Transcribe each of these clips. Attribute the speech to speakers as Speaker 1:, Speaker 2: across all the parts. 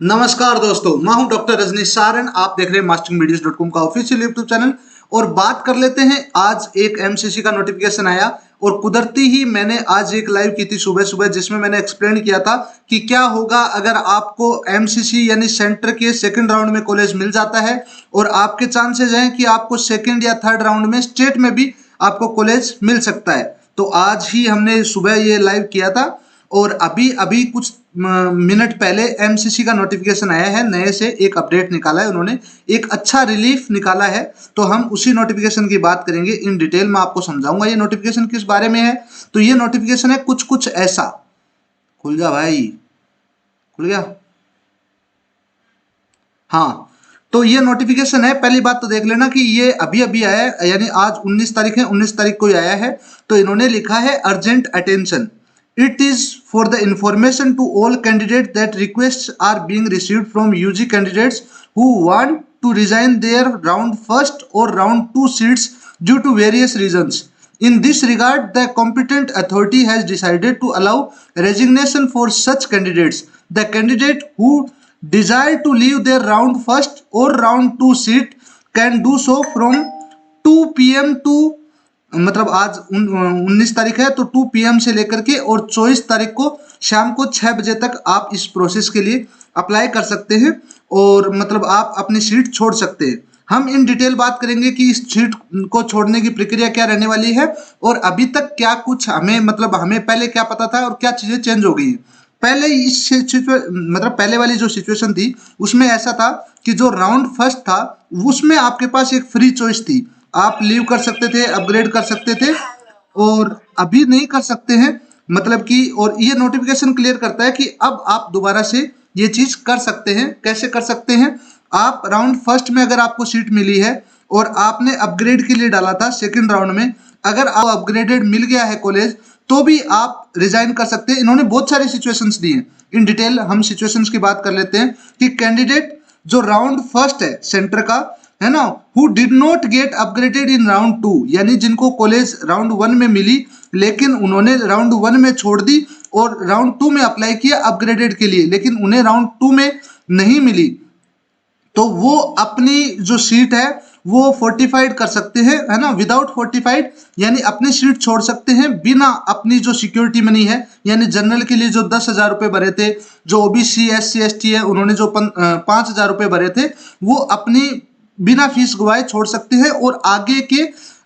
Speaker 1: नमस्कार दोस्तों, मैं हूं डॉक्टर रजनीश सारण। आप देख रहे हैं masteringvideos.com का ऑफिशियल यूट्यूब चैनल। और बात कर लेते हैं, आज एक एमसीसी का नोटिफिकेशन आया और कुदरती ही मैंने आज एक लाइव की थी सुबह सुबह, जिसमें मैंने एक्सप्लेन किया था कि क्या होगा अगर आपको एमसीसी यानी सेंटर के सेकंड राउंड में कॉलेज मिल जाता है और आपके चांसेस हैं कि आपको सेकंड या थर्ड राउंड में स्टेट में भी आपको कॉलेज मिल सकता है। तो आज ही हमने सुबह ये लाइव किया था और अभी अभी कुछ मिनट पहले एमसीसी का नोटिफिकेशन आया है, नए से एक अपडेट निकाला है उन्होंने, एक अच्छा रिलीफ निकाला है। तो हम उसी नोटिफिकेशन की बात करेंगे, इन डिटेल में आपको समझाऊंगा ये नोटिफिकेशन किस बारे में है। तो ये नोटिफिकेशन है कुछ कुछ ऐसा। खुल जा भाई, खुल गया। हाँ, तो ये नोटिफिकेशन है। पहली बात तो देख लेना कि ये अभी अभी आया है, यानी आज 19 तारीख है, 19 तारीख को ही आया है। तो इन्होंने लिखा है urgent attention, it is for the information to all candidate that request are being received from UG candidates who want to resign their round first or round 2 seats due to various reasons. In this regard, the competent authority has decided to allow resignation for such candidates. The candidate who desire to leave their round first or round 2 seat can do so from 2 p.m. to मतलब आज 19 तारीख है तो 2 PM से लेकर के और 24 तारीख को शाम को 6 बजे तक आप इस प्रोसेस के लिए अप्लाई कर सकते हैं और मतलब आप अपनी सीट छोड़ सकते हैं। हम इन डिटेल बात करेंगे कि इस सीट को छोड़ने की प्रक्रिया क्या रहने वाली है और अभी तक क्या कुछ हमें मतलब हमें पहले क्या पता था और क्या चीज़ें चेंज हो गई हैं। पहले इस मतलब पहले वाली जो सिचुएशन थी उसमें ऐसा था कि जो राउंड फर्स्ट था उसमें आपके पास एक फ्री चॉइस थी, आप लीव कर सकते थे, अपग्रेड कर सकते थे। और अभी नहीं कर सकते हैं, मतलब कि और ये नोटिफिकेशन क्लियर करता है कि अब आप दोबारा से ये चीज कर सकते हैं। कैसे कर सकते हैं? आप राउंड फर्स्ट में अगर आपको सीट मिली है और आपने अपग्रेड के लिए डाला था सेकंड राउंड में, अगर आप अपग्रेडेड मिल गया है कॉलेज तो भी आप रिजाइन कर सकते हैं। इन्होंने बहुत सारी सिचुएशंस दी हैं, इन डिटेल हम सिचुएशंस की बात कर लेते हैं कि कैंडिडेट जो राउंड फर्स्ट है सेंटर का, है ना, who did not gate upgraded in round 2, यानी जिनको कॉलेज राउंड 1 में मिली लेकिन उन्होंने राउंड 1 में छोड़ दी और राउंड 2 में अप्लाई किया अपग्रेडेड के लिए, लेकिन उन्हें राउंड 2 में नहीं मिली, तो वो अपनी जो सीट है वो फोर्टिफाइड कर सकते हैं, है ना, विदाउट फोर्टिफाइड, यानी अपनी सीट छोड़ सकते हैं बिना अपनी जो सिक्योरिटी मनी है, यानी जनरल के लिए जो 10,000 रुपये भरे थे, जो ओबीसी SC ST है उन्होंने जो 5,000 रुपये भरे थे, वो अपनी बिना फीस गवाए छोड़ सकते हैं और आगे के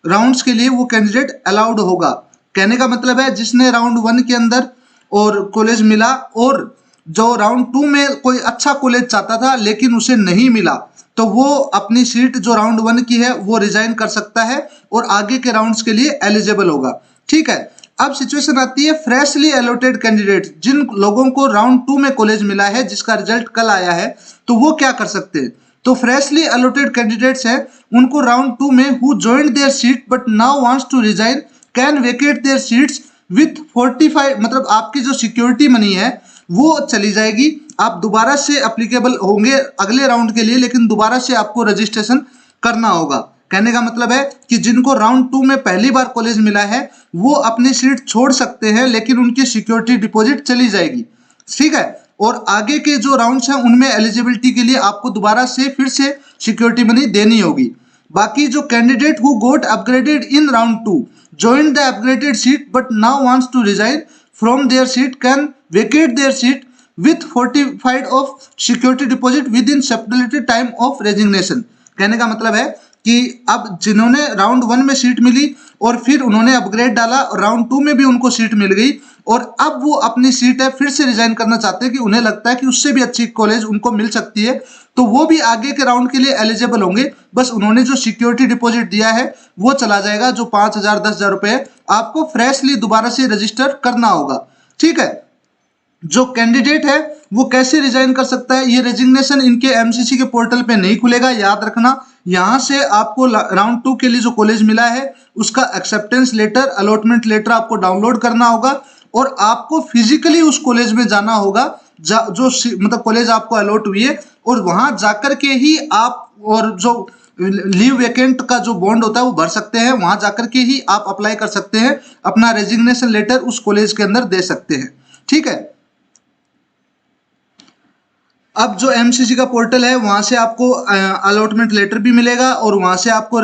Speaker 1: राउंड्स के लिए वो कैंडिडेट अलाउड होगा। कहने का मतलब है जिसने राउंड 1 के अंदर और कॉलेज मिला और जो राउंड 2 में कोई अच्छा कॉलेज चाहता था लेकिन उसे नहीं मिला, तो वो अपनी सीट जो राउंड 1 की है वो रिजाइन कर सकता है और आगे के राउंड्स के लिए एलिजिबल होगा। ठीक है, अब सिचुएशन आती है फ्रेशली अलॉटेड कैंडिडेट, जिन लोगों को राउंड 2 में कॉलेज मिला है जिसका रिजल्ट कल आया है, तो वो क्या कर सकते हैं? तो फ्रेशली अलॉटेड कैंडिडेट्स हैं उनको राउंड 2 में who joined their seat but now wants to resign can vacate their seats with 45, मतलब आपकी जो सिक्योरिटी मनी है वो चली जाएगी, आप दोबारा से अप्लीकेबल होंगे अगले राउंड के लिए, लेकिन दोबारा से आपको रजिस्ट्रेशन करना होगा। कहने का मतलब है कि जिनको राउंड 2 में पहली बार कॉलेज मिला है वो अपनी सीट छोड़ सकते हैं लेकिन उनकी सिक्योरिटी डिपॉजिट चली जाएगी। ठीक है, और आगे के जो राउंड्स हैं उनमें एलिजिबिलिटी के लिए आपको दोबारा से फिर से सिक्योरिटी मनी देनी होगी। बाकी जो candidate who got upgraded in round 2 joined the upgraded seat but now wants to resign from their seat can vacate their seat with fortified of security deposit within stipulated time of resignation। कहने का मतलब है कि अब जिन्होंने round 1 में seat मिली और फिर उन्होंने अपग्रेड डाला और राउंड 2 में भी उनको सीट मिल गई और अब वो अपनी सीट है फिर से रिजाइन करना चाहते हैं कि उन्हें लगता है कि उससे भी अच्छी कॉलेज उनको मिल सकती है, तो वो भी आगे के राउंड के लिए एलिजिबल होंगे। बस उन्होंने जो सिक्योरिटी डिपॉजिट दिया है वो चला जाएगा, जो 5,000 10,000 रुपए आपको फ्रेशली दोबारा से रजिस्टर करना होगा। ठीक है, जो कैंडिडेट है वो कैसे रिजाइन कर सकता है? ये रेजिग्नेशन इनके एमसीसी के पोर्टल पे नहीं खुलेगा, याद रखना। यहां से आपको राउंड 2 के लिए जो कॉलेज मिला है उसका एक्सेप्टेंस लेटर, अलॉटमेंट लेटर आपको डाउनलोड करना होगा और आपको फिजिकली उस कॉलेज में जाना होगा जो मतलब कॉलेज आपको अलॉट हुई है, और वहां जाकर के ही आप और जो लीव वैकेंट का जो बॉन्ड होता है वो भर सकते हैं, वहां जाकर के ही आप अप्लाई कर सकते हैं, अपना रेजिग्नेशन लेटर उस कॉलेज के अंदर दे सकते हैं। ठीक है, अब जो एमसीसी का पोर्टल है वहां से आपको अलॉटमेंट लेटर भी मिलेगा और वहां से आपको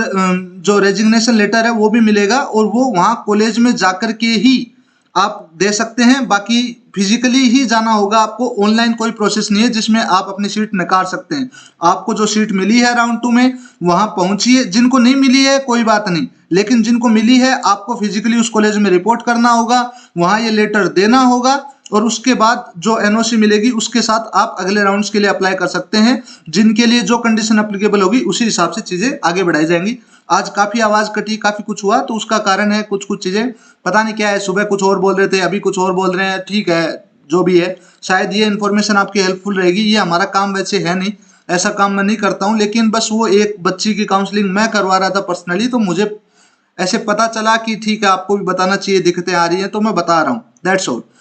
Speaker 1: जो रेजिग्नेशन लेटर है वो भी मिलेगा, और वो वहां कॉलेज में जाकर के ही आप दे सकते हैं। बाकी फिजिकली ही जाना होगा आपको, ऑनलाइन कोई प्रोसेस नहीं है जिसमें आप अपनी सीट नकार सकते हैं। आपको जो सीट मिली है राउंड 2 में वहां पहुंचिए, जिनको नहीं मिली है कोई बात नहीं, लेकिन जिनको मिली है आपको फिजिकली उस कॉलेज में रिपोर्ट करना होगा, वहां ये लेटर देना होगा, और उसके बाद जो एनओसी मिलेगी उसके साथ आप अगले राउंड्स के लिए अप्लाई कर सकते हैं। जिनके लिए जो कंडीशन अप्लीकेबल होगी उसी हिसाब से चीजें आगे बढ़ाई जाएंगी। आज काफी आवाज कटी, काफी कुछ हुआ, तो उसका कारण है कुछ कुछ चीजें पता नहीं क्या है, सुबह कुछ और बोल रहे थे, अभी कुछ और बोल रहे हैं। ठीक है, जो भी है, शायद ये इन्फॉर्मेशन आपकी हेल्पफुल रहेगी। ये हमारा काम वैसे है नहीं, ऐसा काम मैं नहीं करता हूँ, लेकिन बस वो एक बच्ची की काउंसलिंग मैं करवा रहा था पर्सनली, तो मुझे ऐसे पता चला कि ठीक है आपको भी बताना चाहिए, दिक्कतें आ रही हैं तो मैं बता रहा हूँ, दैट्स ऑल।